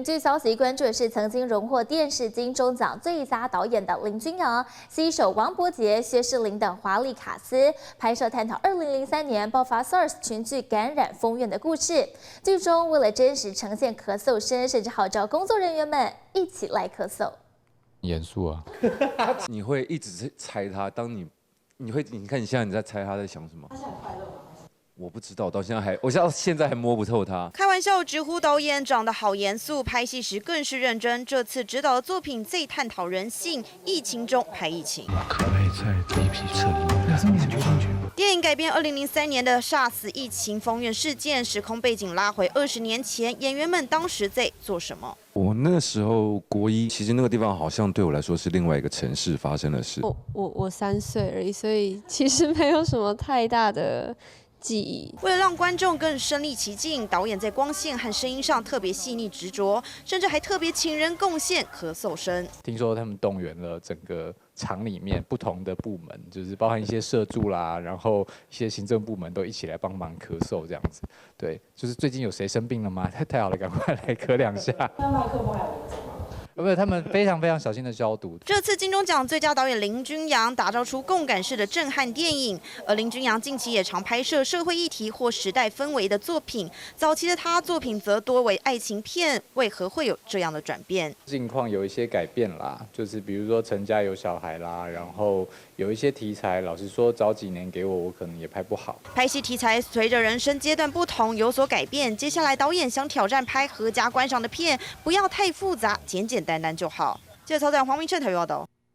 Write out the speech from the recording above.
据消息，关注的是曾经荣获电视金钟奖最佳导演的林君阳，携手王柏杰、薛仕凌等华丽卡司，拍摄探讨2003年爆发 SARS 群聚感染封院的故事。剧中为了真实呈现咳嗽声，甚至号召工作人员们一起来咳嗽。严肃啊！你会一直猜他，你看你现在你在猜他在想什么？他现在快乐吗？我不知道，我到现在还摸不透他。开玩笑直呼导演长得好严肃，拍戏时更是认真。这次执导的作品最探讨人性，疫情中拍疫情。可不可以在这一批撤离？电影改编2003年的 SARS 疫情封院事件，时空背景拉回20年前，演员们当时在做什么？我那时候国一，其实那个地方好像对我来说是另外一个城市发生的事。我3岁而已，所以其实没有什么太大的记忆。为了让观众更身临其境，导演在光线和声音上特别细腻执着，甚至还特别请人贡献咳嗽声。听说他们动员了整个厂里面不同的部门，就是包含一些社助啦，然后一些行政部门都一起来帮忙咳嗽这样子。对，就是最近有谁生病了吗？太好了，赶快来咳2下。那麦克风还有人吗？不是，他们非常小心的消毒。这次金钟奖最佳导演林君阳打造出共感式的震撼电影，而林君阳近期也常拍摄社会议题或时代氛围的作品。早期的他作品则多为爱情片，为何会有这样的转变？境况有一些改变啦，就是比如说成家有小孩啦，然后有一些题材，老实说早几年给我可能也拍不好。拍戏题材随着人生阶段不同有所改变，接下来导演想挑战拍合家观赏的片，不要太复杂，简简单单就好。记者曹展、黄明胜台报道。